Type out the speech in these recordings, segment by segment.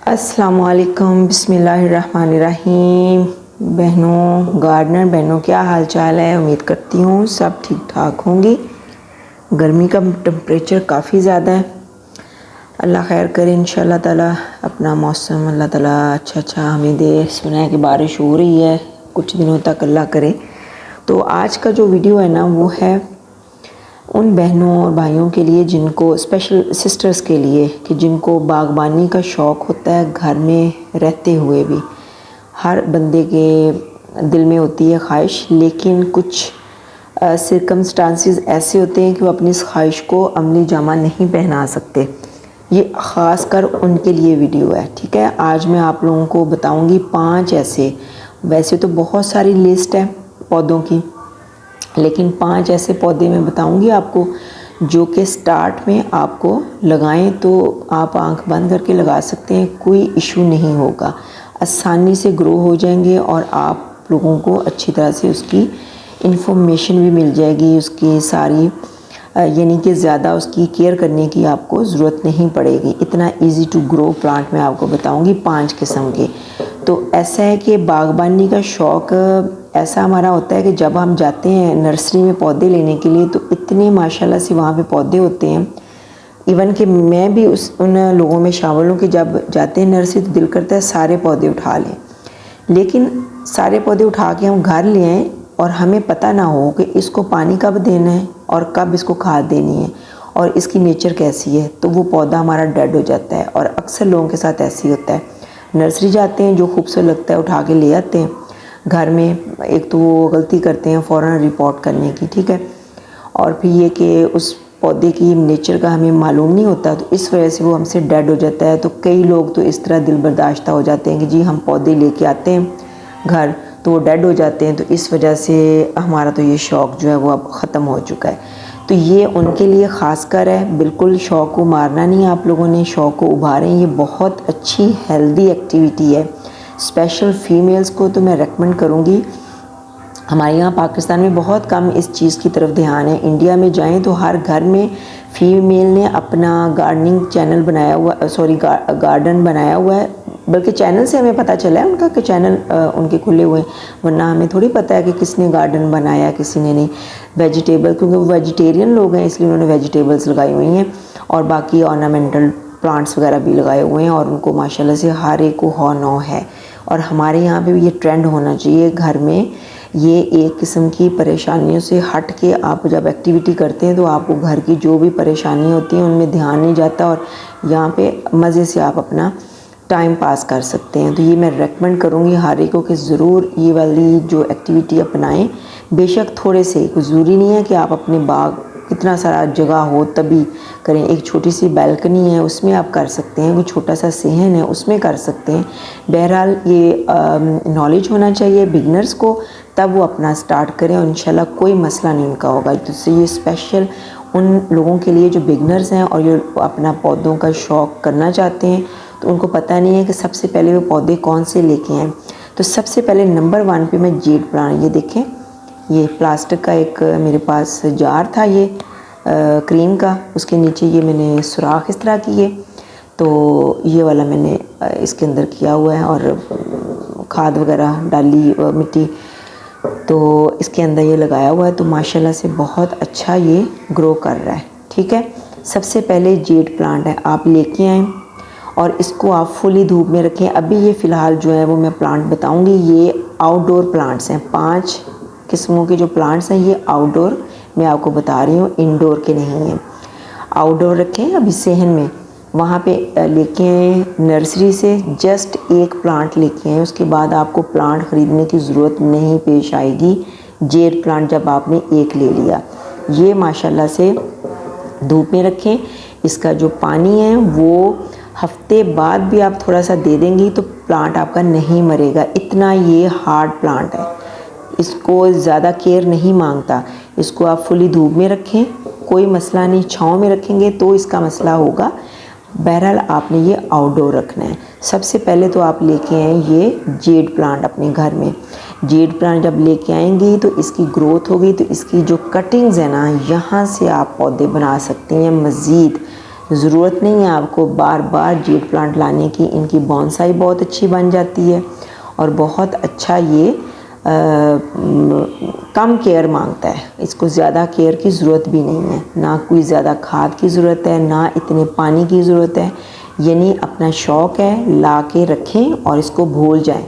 अस्सलामुअलैकुम बिस्मिल्लाहिर्रहमानिर्रहीम। बहनों, गार्डनर बहनों, क्या हाल चाल है? उम्मीद करती हूँ सब ठीक ठाक होंगी। गर्मी का टेम्परेचर काफ़ी ज़्यादा है। अल्लाह खैर करे इंशाल्लाह ताला। अपना मौसम अल्लाह ताला अच्छा हमें दे। सुना है कि बारिश हो रही है कुछ दिनों तक, अल्लाह करे। तो आज का जो वीडियो है ना, वो है उन बहनों और भाइयों के लिए जिनको, स्पेशल सिस्टर्स के लिए, कि जिनको बागबानी का शौक़ होता है घर में रहते हुए भी। हर बंदे के दिल में होती है ख्वाहिश, लेकिन कुछ सिरकमस्टांसिस ऐसे होते हैं कि वो अपनी इस ख्वाहिश को अमली जामा नहीं पहना सकते। ये ख़ास कर उनके लिए वीडियो है, ठीक है। आज मैं आप लोगों को बताऊंगी 5 ऐसे, वैसे तो बहुत सारी लिस्ट है पौधों की, लेकिन 5 ऐसे पौधे मैं बताऊंगी आपको जो कि स्टार्ट में आपको लगाएं तो आप आंख बंद करके लगा सकते हैं, कोई इशू नहीं होगा, आसानी से ग्रो हो जाएंगे और आप लोगों को अच्छी तरह से उसकी इन्फॉर्मेशन भी मिल जाएगी, उसकी सारी, यानी कि ज़्यादा उसकी केयर करने की आपको ज़रूरत नहीं पड़ेगी। इतना इजी टू ग्रो प्लांट मैं आपको बताऊंगी 5 किस्म के। तो ऐसा है कि बागबानी का शौक़ ऐसा हमारा होता है कि जब हम जाते हैं नर्सरी में पौधे लेने के लिए तो इतने माशाल्लाह से वहाँ पे पौधे होते हैं। इवन कि मैं भी उन लोगों में शामिल हूँ कि जब जाते हैं नर्सरी तो दिल करता है सारे पौधे उठा लें, लेकिन सारे पौधे उठा के हम घर ले आएँ और हमें पता ना हो कि इसको पानी कब देना है और कब इसको खाद देनी है और इसकी नेचर कैसी है, तो वो पौधा हमारा डेड हो जाता है। और अक्सर लोगों के साथ ऐसे ही होता है। नर्सरी जाते हैं, जो खूबसूरत लगता है उठा के ले आते हैं घर में। एक तो वो गलती करते हैं फ़ौरन रिपोर्ट करने की, ठीक है, और फिर ये कि उस पौधे की नेचर का हमें मालूम नहीं होता, तो इस वजह से वो हमसे डेड हो जाता है। तो कई लोग तो इस तरह दिल बर्दाश्त हो जाते हैं कि जी हम पौधे लेके आते हैं घर तो वो डेड हो जाते हैं, तो इस वजह से हमारा तो ये शौक़ जो है वो अब ख़त्म हो चुका है। तो ये उनके लिए ख़ास कर है, बिल्कुल शौक़ को मारना नहीं, आप लोगों ने शौक़ को उभारें। ये बहुत अच्छी हेल्दी एक्टिविटी है। स्पेशल फ़ीमेल्स को तो मैं रेकमेंड करूँगी। हमारे यहाँ पाकिस्तान में बहुत कम इस चीज़ की तरफ ध्यान है। इंडिया में जाएं तो हर घर में फ़ीमेल ने अपना गार्डनिंग चैनल बनाया हुआ, गार्डन बनाया हुआ है। बल्कि चैनल से हमें पता चला है उनका कि चैनल उनके खुले हुए हैं, वरना हमें थोड़ी पता है कि किसने गार्डन बनाया किसी ने नहीं। वेजिटेबल, क्योंकि वो वेजिटेरियन लोग हैं इसलिए उन्होंने वेजिटेबल्स लगाई हुई हैं और बाकी ऑर्नामेंटल प्लांट्स वगैरह भी लगाए हुए हैं, और उनको माशाल्लाह से हर एक को हौ है। और हमारे यहाँ पे भी ये ट्रेंड होना चाहिए घर में। ये एक किस्म की परेशानियों से हट के आप जब एक्टिविटी करते हैं तो आपको घर की जो भी परेशानियाँ होती हैं उनमें ध्यान नहीं जाता और यहाँ पे मज़े से आप अपना टाइम पास कर सकते हैं। तो ये मैं रेकमेंड करूँगी हर एक को कि ज़रूर ये वाली जो एक्टिविटी अपनाएं। बेशक थोड़े से, कोई ज़रूरी नहीं है कि आप अपने बाग कितना सारा जगह हो तभी करें। एक छोटी सी बैल्कनी है उसमें आप कर सकते हैं, कोई छोटा सा सहन है उसमें कर सकते हैं। बहरहाल ये नॉलेज होना चाहिए बिगनर्स को, तब वो अपना स्टार्ट करें और इंशाल्लाह कोई मसला नहीं उनका होगा। तो ये स्पेशल उन लोगों के लिए जो बिगनर्स हैं और जो अपना पौधों का शौक़ करना चाहते हैं, तो उनको पता नहीं है कि सबसे पहले वो पौधे कौन से लेके आएँ। तो सबसे पहले नंबर 1 पे मैं जेड प्लांट, ये देखें, ये प्लास्टिक का एक मेरे पास जार था ये क्रीम का, उसके नीचे ये मैंने सुराख इस तरह की है, तो ये वाला मैंने इसके अंदर किया हुआ है और खाद वगैरह डाली, मिट्टी तो इसके अंदर ये लगाया हुआ है। तो माशाल्लाह से बहुत अच्छा ये ग्रो कर रहा है, ठीक है। सबसे पहले जेड प्लांट है, आप लेके आएँ और इसको आप फुली धूप में रखें। अभी ये फ़िलहाल जो है वो मैं प्लांट बताऊंगी, ये आउटडोर प्लांट्स हैं। 5 किस्मों के जो प्लांट्स हैं ये आउटडोर मैं आपको बता रही हूँ, इंडोर के नहीं हैं। आउटडोर रखें अभी सहन में, वहाँ पे लेके आएँ नर्सरी से, जस्ट एक प्लांट लेके आएँ, उसके बाद आपको प्लांट ख़रीदने की ज़रूरत नहीं पेश आएगी। जेड प्लांट जब आपने एक ले लिया, ये माशाल्लाह से धूप में रखें। इसका जो पानी है वो हफ्ते बाद भी आप थोड़ा सा दे देंगी तो प्लांट आपका नहीं मरेगा। इतना ये हार्ड प्लांट है, इसको ज़्यादा केयर नहीं मांगता। इसको आप फुली धूप में रखें, कोई मसला नहीं। छाँव में रखेंगे तो इसका मसला होगा। बहरहाल आपने ये आउटडोर रखना है। सबसे पहले तो आप लेके आएँ ये जेड प्लांट अपने घर में। जेड प्लांट जब लेके आएंगी तो इसकी ग्रोथ होगी, तो इसकी जो कटिंग्स है ना, यहाँ से आप पौधे बना सकते हैं मज़ीद। ज़रूरत नहीं है आपको बार बार जेड प्लांट लाने की। इनकी बॉन्साई बहुत अच्छी बन जाती है और बहुत अच्छा ये कम केयर मांगता है। इसको ज़्यादा केयर की ज़रूरत भी नहीं है, ना कोई ज़्यादा खाद की ज़रूरत है, ना इतने पानी की ज़रूरत है। यानी अपना शौक़ है, ला के रखें और इसको भूल जाएं।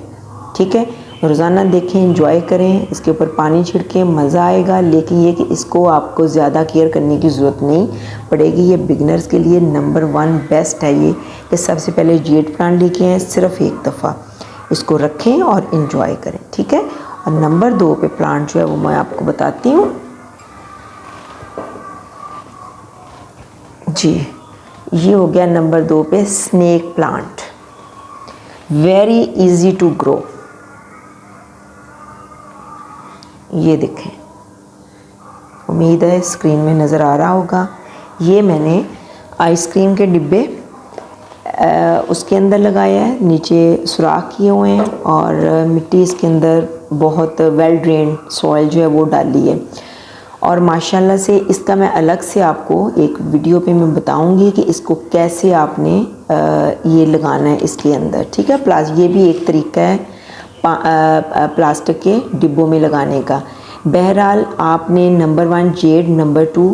ठीक है, रोज़ाना देखें, एंजॉय करें, इसके ऊपर पानी छिड़कें, मज़ा आएगा। लेकिन ये कि इसको आपको ज़्यादा केयर करने की ज़रूरत नहीं पड़ेगी। ये बिगनर्स के लिए नंबर 1 बेस्ट है ये कि सबसे पहले जेड प्लांट लेके आएँ, सिर्फ एक दफ़ा इसको रखें और इन्जॉय करें। ठीक है, और नंबर 2 पे प्लांट जो है वो मैं आपको बताती हूँ जी। ये हो गया नंबर 2 पे snake plant, very easy to grow. ये देखें, उम्मीद है स्क्रीन में नज़र आ रहा होगा। ये मैंने आइसक्रीम के डिब्बे उसके अंदर लगाया है, नीचे सुराख किए हुए हैं और मिट्टी इसके अंदर बहुत वेल ड्रेन सॉइल जो है वो डाली है। और माशाल्लाह से इसका मैं अलग से आपको एक वीडियो पे मैं बताऊंगी कि इसको कैसे आपने ये लगाना है इसके अंदर। ठीक है, प्लस ये भी एक तरीका है प्लास्टिक के डिब्बों में लगाने का। बहरहाल आपने number 1 Z, number 2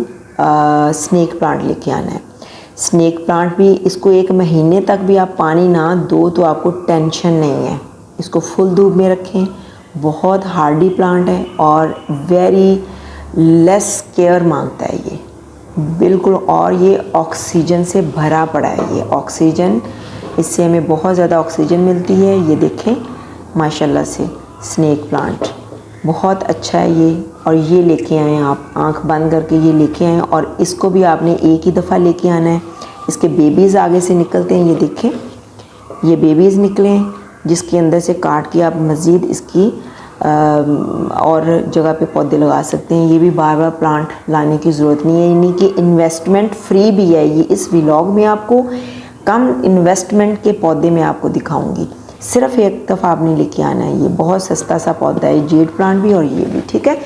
snake plant लेके आना है। स्नेक प्लांट भी इसको 1 महीने तक भी आप पानी ना दो तो आपको टेंशन नहीं है। इसको फुल धूप में रखें, बहुत हार्डी प्लांट है और वेरी लेस केयर मांगता है ये बिल्कुल। और ये ऑक्सीजन से भरा पड़ा है, ये ऑक्सीजन, इससे हमें बहुत ज़्यादा ऑक्सीजन मिलती है। ये देखें माशाल्लाह से स्नेक प्लांट बहुत अच्छा है ये। और ये लेके आएँ आप, आंख बंद करके ये लेके आएँ और इसको भी आपने एक ही दफ़ा लेके आना है। इसके बेबीज़ आगे से निकलते हैं, ये देखें, ये बेबीज़ निकले जिसके अंदर से काट के आप मज़ीद इसकी और जगह पे पौधे लगा सकते हैं। ये भी बार बार प्लांट लाने की ज़रूरत नहीं है, यानी कि इन्वेस्टमेंट फ्री भी है ये। इस व्लॉग में आपको कम इन्वेस्टमेंट के पौधे मैं आपको दिखाऊंगी, सिर्फ एक दफ़ा आपने लेके आना है। ये बहुत सस्ता सा पौधा है, जेड प्लांट भी और ये भी। ठीक है,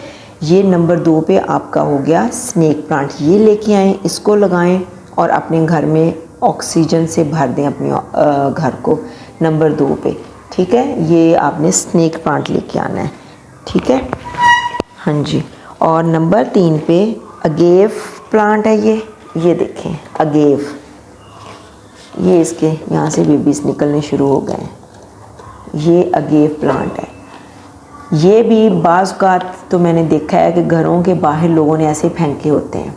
ये नंबर 2 पे आपका हो गया स्नेक प्लांट। ये लेके आएँ, इसको लगाएं और अपने घर में ऑक्सीजन से भर दें अपने घर को, नंबर 2 पे। ठीक है, ये आपने स्नेक प्लांट लेके आना है। ठीक है, हाँ जी। और नंबर 3 पे अगेव प्लांट है ये देखें अगेव, ये इसके यहाँ से बेबीज निकलने शुरू हो गए हैं। ये अगेव प्लांट है। ये भी बाज़ औक़ात तो मैंने देखा है कि घरों के बाहर लोगों ने ऐसे फेंके होते हैं।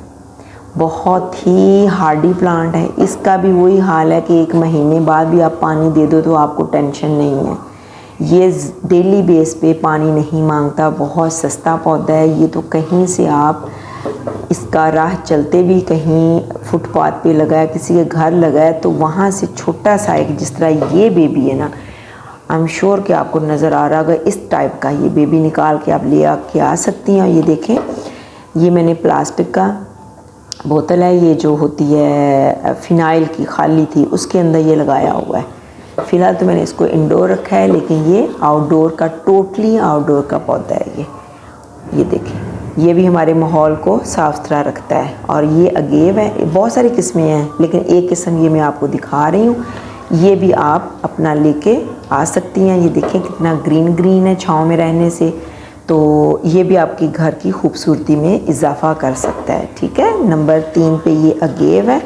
बहुत ही हार्डी प्लांट है। इसका भी वही हाल है कि 1 महीने बाद भी आप पानी दे दो तो आपको टेंशन नहीं है। ये डेली बेस पे पानी नहीं मांगता, बहुत सस्ता पौधा है ये। तो कहीं से आप इसका राह चलते भी कहीं फुटपाथ पे लगा है, किसी के घर लगा है, तो वहाँ से छोटा सा एक, जिस तरह ये बेबी है ना, आई एम श्योर कि आपको नज़र आ रहा होगा, इस टाइप का ये बेबी निकाल के आप ले आके आ सकती हैं। ये देखें, ये मैंने प्लास्टिक का बोतल है, ये जो होती है फ़िनाइल की खाली थी, उसके अंदर ये लगाया हुआ है। फ़िलहाल तो मैंने इसको इंडोर रखा है, लेकिन ये आउटडोर का, टोटली आउटडोर का पौधा है ये देखें। ये भी हमारे माहौल को साफ़ सुथरा रखता है। और ये अगेव है, बहुत सारी किस्में हैं, लेकिन एक किस्म ये मैं आपको दिखा रही हूँ। ये भी आप अपना लेके आ सकती हैं। ये देखें कितना ग्रीन ग्रीन है छाँव में रहने से, तो ये भी आपकी घर की खूबसूरती में इजाफा कर सकता है। ठीक है, नंबर 3 पे ये अगेव है।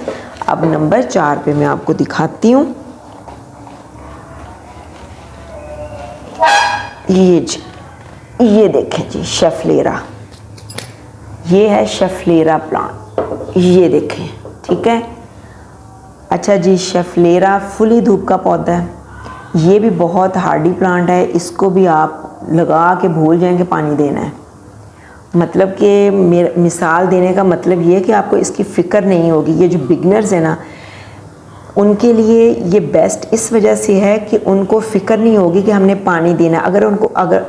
अब नंबर 4 पे मैं आपको दिखाती हूँ ये देखें जी, शफलेरा। ये है शफलेरा प्लांट, ये देखें। ठीक है, अच्छा जी, शफलेरा फुली धूप का पौधा है। ये भी बहुत हार्डी प्लांट है। इसको भी आप लगा के भूल जाएंगे पानी देना है। मतलब कि मिसाल देने का मतलब ये है कि आपको इसकी फ़िक्र नहीं होगी। ये जो बिगनर्स है ना, उनके लिए ये बेस्ट इस वजह से है कि उनको फ़िक्र नहीं होगी कि हमने पानी देना। अगर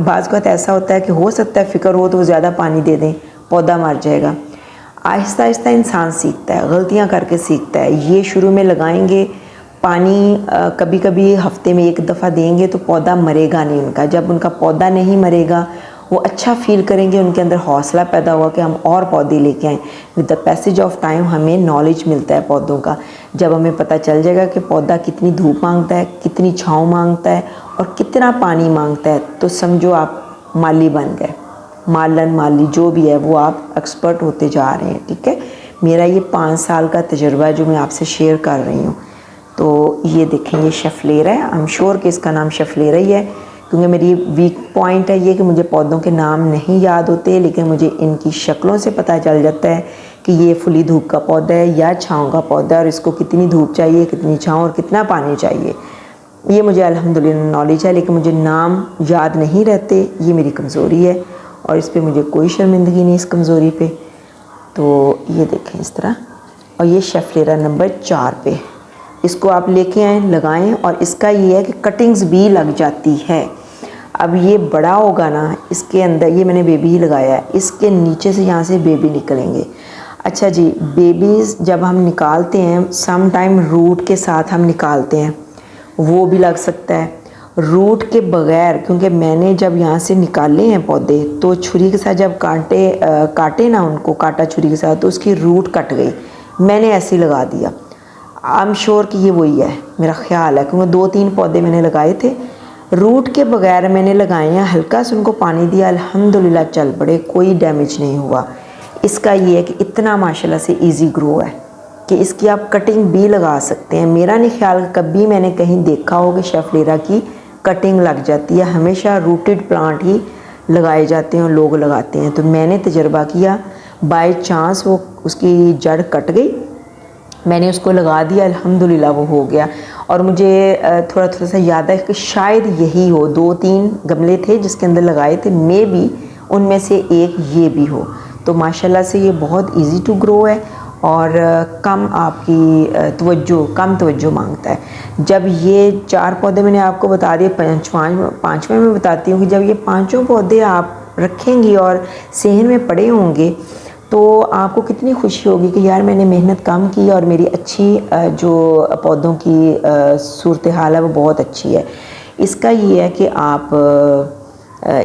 बाज़ वक़्त ऐसा होता है कि हो सकता है फ़िक्र हो तो वो ज़्यादा पानी दे दें, पौधा मर जाएगा। आहिस्ता आहिस्ता इंसान सीखता है, गलतियां करके सीखता है। ये शुरू में लगाएंगे पानी, कभी कभी हफ्ते में 1 दफ़ा देंगे तो पौधा मरेगा नहीं उनका। जब उनका पौधा नहीं मरेगा वो अच्छा फील करेंगे, उनके अंदर हौसला पैदा हुआ कि हम और पौधे लेके आएँ। With the passage of time हमें नॉलेज मिलता है पौधों का। जब हमें पता चल जाएगा कि पौधा कितनी धूप मांगता है, कितनी छाँव मांगता है और कितना पानी मांगता है, तो समझो आप माली बन गए। मालन माली जो भी है वो आप एक्सपर्ट होते जा रहे हैं। ठीक है, मेरा ये 5 साल का तजुर्बा है जो मैं आपसे शेयर कर रही हूँ। तो ये देखें, ये शेफलेरा है। आई एम श्योर कि इसका नाम शेफलेरा ही है, क्योंकि मेरी वीक पॉइंट है ये कि मुझे पौधों के नाम नहीं याद होते, लेकिन मुझे इनकी शक्लों से पता चल जाता है कि ये फुली धूप का पौधा है या छाँव का पौधा है, और इसको कितनी धूप चाहिए, कितनी छाँव और कितना पानी चाहिए, ये मुझे अल्हम्दुलिल्लाह नॉलेज है। लेकिन मुझे नाम याद नहीं रहते, ये मेरी कमज़ोरी है, और इस पर मुझे कोई शर्मिंदगी नहीं इस कमज़ोरी पे। तो ये देखें इस तरह, और ये शेफलेरा नंबर 4 पे, इसको आप लेके आएँ, लगाएं, और इसका ये है कि कटिंग्स भी लग जाती है। अब ये बड़ा होगा ना, इसके अंदर ये मैंने बेबी ही लगाया है, इसके नीचे से यहाँ से बेबी निकलेंगे। अच्छा जी, बेबीज़ जब हम निकालते हैं सम टाइम रूट के साथ हम निकालते हैं, वो भी लग सकता है। रूट के बग़ैर, क्योंकि मैंने जब यहाँ से निकाले हैं पौधे तो छुरी के साथ जब काटे ना उनको, काटा छुरी के साथ, तो उसकी रूट कट गई, मैंने ऐसे ही लगा दिया। आई एम श्योर कि ये वही है, मेरा ख्याल है, क्योंकि 2-3 पौधे मैंने लगाए थे रूट के बग़ैर मैंने लगाए हैं। हल्का से उनको पानी दिया, अल्हम्दुलिल्लाह चल पड़े, कोई डैमेज नहीं हुआ। इसका ये है कि इतना माशाल्लाह से इजी ग्रो है कि इसकी आप कटिंग भी लगा सकते हैं। मेरा नहीं ख्याल कभी मैंने कहीं देखा हो कि शेफलेरा की कटिंग लग जाती है, हमेशा रूटेड प्लांट ही लगाए जाते हैं और लोग लगाते हैं। तो मैंने तजर्बा किया, बाय चांस वो उसकी जड़ कट गई, मैंने उसको लगा दिया, अल्हम्दुलिल्लाह वो हो गया। और मुझे थोड़ा थोड़ा सा याद है कि शायद यही हो, 2-3 गमले थे जिसके अंदर लगाए थे, मे बी उनमें से एक ये भी हो। तो माशाल्लाह से ये बहुत इजी टू ग्रो है और कम आपकी कम तवज्जो मांगता है। जब ये 4 पौधे मैंने आपको बता दिए, पाँचवें में बताती हूँ कि जब ये 5 पौधे आप रखेंगी और सेहन में पड़े होंगे तो आपको कितनी खुशी होगी कि यार मैंने मेहनत कम की और मेरी अच्छी जो पौधों की सूरत हाल है वो बहुत अच्छी है। इसका ये है कि आप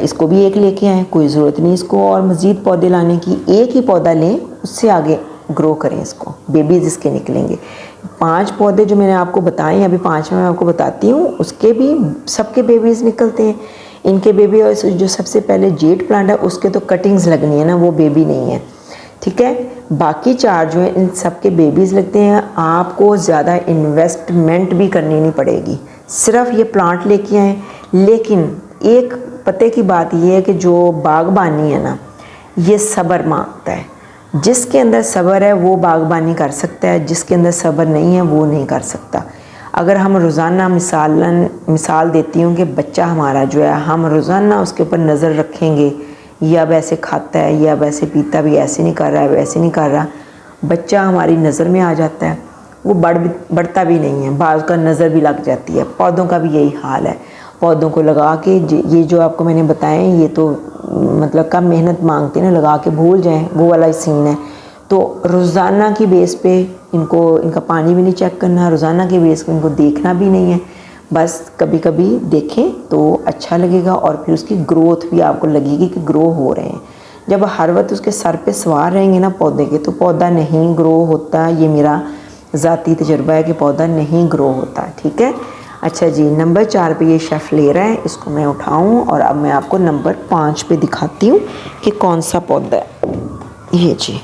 इसको भी एक लेके आएँ, कोई ज़रूरत नहीं इसको और मज़ीद पौधे लाने की, एक ही पौधा लें, उससे आगे ग्रो करें इसको, बेबीज़ इसके निकलेंगे। 5 पौधे जो मैंने आपको बताए, अभी 5 में मैं आपको बताती हूँ, उसके भी सबके बेबीज़ निकलते हैं। इनके बेबी, और जो सबसे पहले जेड प्लांट है उसके तो कटिंग्स लगनी है ना, वो बेबी नहीं है। ठीक है, बाकी 4 जो हैं इन सब के बेबीज़ लगते हैं। आपको ज़्यादा इन्वेस्टमेंट भी करनी नहीं पड़ेगी, सिर्फ ये प्लांट लेके आएँ। लेकिन एक पते की बात ये है कि जो बागबानी है ना, ये सब्र मांगता है। जिसके अंदर सब्र है वो बागबानी कर सकता है, जिसके अंदर सब्र नहीं है वो नहीं कर सकता। अगर हम रोज़ाना मिसाल देती हूँ कि बच्चा हमारा जो है, हम रोज़ाना उसके ऊपर नज़र रखेंगे, ये अब ऐसे खाता है, ये अब ऐसे पीता भी, ऐसे नहीं कर रहा है, वैसे नहीं कर रहा, बच्चा हमारी नज़र में आ जाता है, वो बढ़ता भी नहीं है, बाज़ का नज़र भी लग जाती है। पौधों का भी यही हाल है। पौधों को लगा के ये जो आपको मैंने बताए, ये तो मतलब कम मेहनत मांगते हैं ना, लगा के भूल जाएं, वो वाला सीन है। तो रोज़ाना की बेस पे इनका पानी भी नहीं चेक करना, रोज़ाना के बेस पे इनको देखना भी नहीं है, बस कभी कभी देखें तो अच्छा लगेगा और फिर उसकी ग्रोथ भी आपको लगेगी कि ग्रो हो रहे हैं। जब हर वक्त उसके सर पे सवार रहेंगे ना पौधे के, तो पौधा नहीं ग्रो होता। ये मेरा ज़ाती तजुर्बा है कि पौधा नहीं ग्रो होता। ठीक है, अच्छा जी, नंबर 4 पे ये शेफलेरा है, इसको मैं उठाऊं और अब मैं आपको नंबर 5 पे दिखाती हूँ कि कौन सा पौधा है। ये जी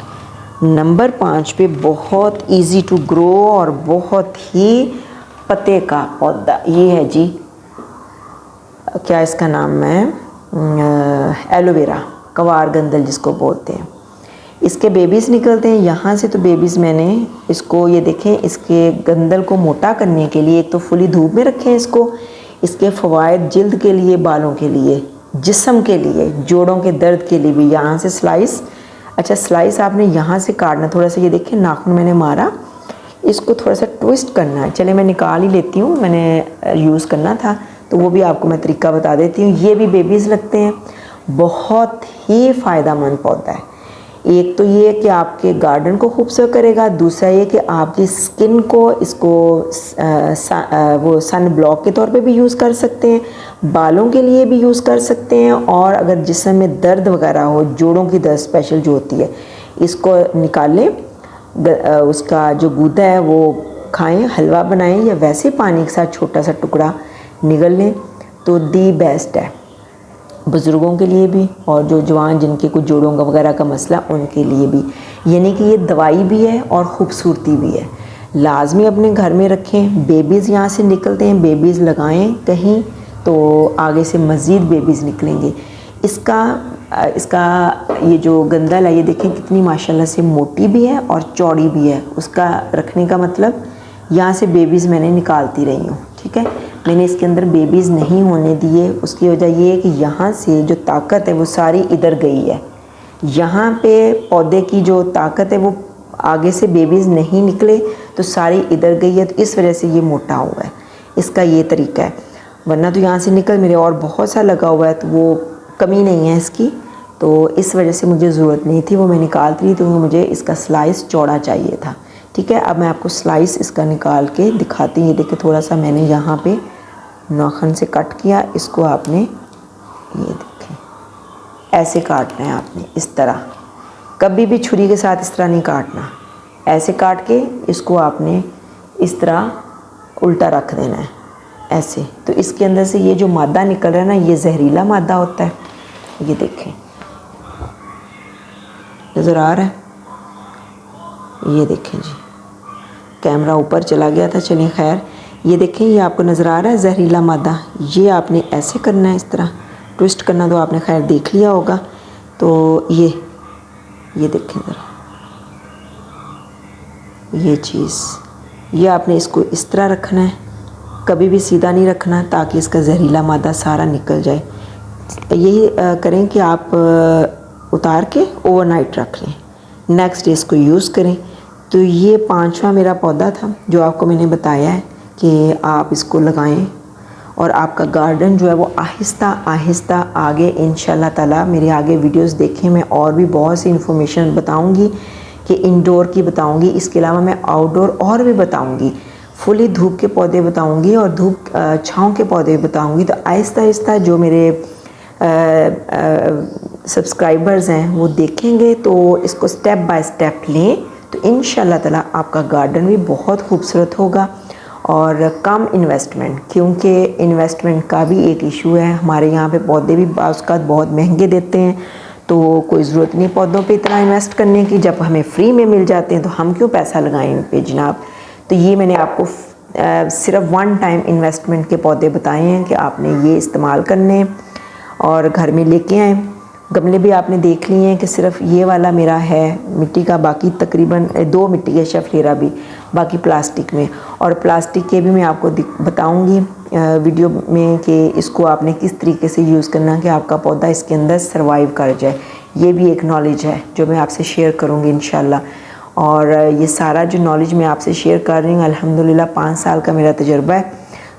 नंबर 5 पे बहुत इजी टू ग्रो और बहुत ही पत्ते का पौधा, ये है जी, क्या इसका नाम है, एलोवेरा, कवार गंदल जिसको बोलते हैं। इसके बेबीज़ निकलते हैं यहाँ से। तो बेबीज़ मैंने इसको, ये देखें, इसके गंदल को मोटा करने के लिए एक तो फुली धूप में रखें इसको, इसके फ़वायद जिल्द के लिए, बालों के लिए, जिस्म के लिए, जोड़ों के दर्द के लिए भी। यहाँ से स्लाइस, अच्छा स्लाइस आपने यहाँ से काटना, थोड़ा सा, ये देखें नाखून मैंने मारा, इसको थोड़ा सा ट्विस्ट करना है। चले मैं निकाल ही लेती हूँ, मैंने यूज़ करना था तो वो भी आपको मैं तरीका बता देती हूँ। ये भी बेबीज़ लगते हैं, बहुत ही फ़ायदेमंद पौधा है। एक तो ये कि आपके गार्डन को खूबसूरत करेगा, दूसरा ये कि आपकी स्किन को इसको वो सन ब्लॉक के तौर पे भी यूज़ कर सकते हैं, बालों के लिए भी यूज़ कर सकते हैं, और अगर जिस्म में दर्द वगैरह हो, जोड़ों की दर्द स्पेशल जो होती है, इसको निकालें, उसका जो गूदा है वो खाएं, हलवा बनाएं, या वैसे पानी के साथ छोटा सा टुकड़ा निगल लें तो दी बेस्ट है बुज़ुर्गों के लिए भी, और जो जवान जिनके कुछ जोड़ों का वगैरह का मसला उनके लिए भी। यानी कि ये दवाई भी है और ख़ूबसूरती भी है। लाजमी अपने घर में रखें। बेबीज़ यहाँ से निकलते हैं, बेबीज़ लगाएं कहीं तो आगे से मज़ीद बेबीज़ निकलेंगे। इसका ये जो गंदल है, ये देखें कितनी माशाल्लाह से मोटी भी है और चौड़ी भी है। उसका रखने का मतलब यहाँ से बेबीज़ मैंने निकालती रही हूँ, ठीक है। मैंने इसके अंदर बेबीज़ नहीं होने दिए। उसकी वजह ये है कि यहाँ से जो ताकत है वो सारी इधर गई है। यहाँ पे पौधे की जो ताकत है वो आगे से बेबीज़ नहीं निकले तो सारी इधर गई है, तो इस वजह से ये मोटा हुआ है। इसका ये तरीका है, वरना तो यहाँ से निकल मेरे और बहुत सा लगा हुआ है, तो वो कमी नहीं है इसकी। तो इस वजह से मुझे ज़रूरत नहीं थी, वो मैं निकालती रही, तो मुझे इसका स्लाइस चौड़ा चाहिए था, ठीक है। अब मैं आपको स्लाइस इसका निकाल के दिखाती हूँ। ये देखिए थोड़ा सा मैंने यहाँ पे नाखून से कट किया। इसको आपने ये देखें ऐसे काटना है आपने, इस तरह। कभी भी छुरी के साथ इस तरह नहीं काटना, ऐसे काट के इसको आपने इस तरह उल्टा रख देना है ऐसे। तो इसके अंदर से ये जो मादा निकल रहा है ना, ये जहरीला मादा होता है। ये देखें, नज़र आ रहा है? ये देखें जी, कैमरा ऊपर चला गया था, चलिए खैर। ये देखें, ये आपको नज़र आ रहा है जहरीला मादा। ये आपने ऐसे करना है, इस तरह ट्विस्ट करना, तो आपने खैर देख लिया होगा। तो ये देखें ज़रा, ये चीज़, ये आपने इसको इस तरह रखना है, कभी भी सीधा नहीं रखना, ताकि इसका जहरीला मादा सारा निकल जाए। यही करें कि आप उतार के ओवरनाइट रख लें, नेक्स्ट डे इसको यूज़ करें। तो ये 5वां मेरा पौधा था जो आपको मैंने बताया है कि आप इसको लगाएं, और आपका गार्डन जो है वो आहिस्ता आहिस्ता आगे इंशाल्लाह ताला, मेरे आगे वीडियोस देखें, मैं और भी बहुत सी इन्फॉर्मेशन बताऊंगी कि इंडोर की बताऊंगी, इसके अलावा मैं आउटडोर और भी बताऊंगी, फुली धूप के पौधे बताऊंगी और धूप छाँव के पौधे बताऊंगी। तो आहिस्ता आहिस्ता जो मेरे सब्सक्राइबर्स हैं वो देखेंगे, तो इसको स्टेप बाय स्टेप लें, तो इंशाल्लाह ताला आपका गार्डन भी बहुत खूबसूरत होगा और कम इन्वेस्टमेंट, क्योंकि इन्वेस्टमेंट का भी एक इशू है। हमारे यहाँ पे पौधे भी बाज़ बहुत महंगे देते हैं, तो कोई ज़रूरत नहीं पौधों पे इतना इन्वेस्ट करने की, जब हमें फ्री में मिल जाते हैं तो हम क्यों पैसा लगाएं इन पे जनाब। तो ये मैंने आपको सिर्फ 1 टाइम इन्वेस्टमेंट के पौधे बताए हैं कि आपने ये इस्तेमाल करने और घर में लेके आएँ। गमले भी आपने देख लिए हैं कि सिर्फ ये वाला मेरा है मिट्टी का, बाकी तकरीबन 2 मिट्टी के शेफलेरा भी, बाकी प्लास्टिक में। और प्लास्टिक के भी मैं आपको बताऊंगी वीडियो में कि इसको आपने किस तरीके से यूज़ करना कि आपका पौधा इसके अंदर सरवाइव कर जाए। ये भी एक नॉलेज है जो मैं आपसे शेयर करूँगी इंशाल्लाह। और ये सारा जो नॉलेज मैं आपसे शेयर कर रही हूँ, अल्हम्दुलिल्लाह 5 साल का मेरा तजुर्बा है,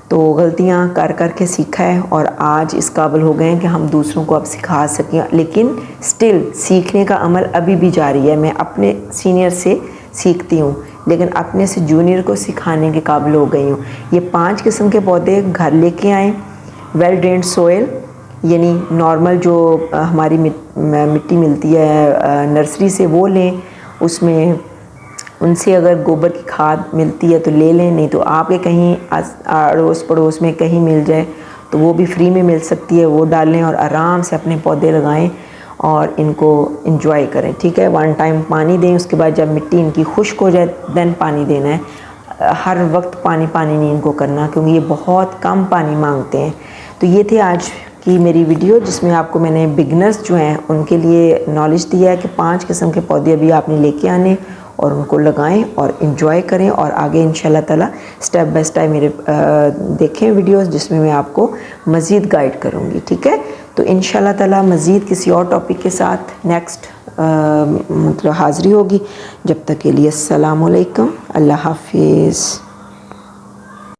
तो गलतियाँ कर कर के सीखा है और आज इस काबिल हो गए हैं कि हम दूसरों को अब सिखा सकें। लेकिन स्टिल सीखने का अमल अभी भी जारी है। मैं अपने सीनियर से सीखती हूँ, लेकिन अपने से जूनियर को सिखाने के काबिल हो गई हूँ। ये 5 किस्म के पौधे घर लेके आएँ। वेल ड्रेन्ड सोयल, यानी नॉर्मल जो हमारी मिट्टी मिलती है नर्सरी से, वो लें। उसमें उनसे अगर गोबर की खाद मिलती है तो ले लें, नहीं तो आपके कहीं अड़ोस पड़ोस में कहीं मिल जाए तो वो भी फ्री में मिल सकती है, वो डालें और आराम से अपने पौधे लगाएं और इनको एंजॉय करें, ठीक है। 1 टाइम पानी दें, उसके बाद जब मिट्टी इनकी खुश्क हो जाए देन पानी देना है। हर वक्त पानी नहीं इनको करना, क्योंकि ये बहुत कम पानी मांगते हैं। तो ये थे आज की मेरी वीडियो, जिसमें आपको मैंने बिगनर्स जो हैं उनके लिए नॉलेज दिया है कि 5 किस्म के पौधे अभी आपने लेके आने और उनको लगाएं और इन्जॉय करें। और आगे इंशाल्लाह ताला स्टेप बाय स्टेप मेरे देखें वीडियोस, जिसमें मैं आपको मज़ीद गाइड करूँगी, ठीक है। तो इंशाल्लाह ताला मज़ीद किसी और टॉपिक के साथ नेक्स्ट मतलब हाज़िरी होगी। जब तक के लिए अस्सलाम वालेकुम, अल्लाह हाफिज़।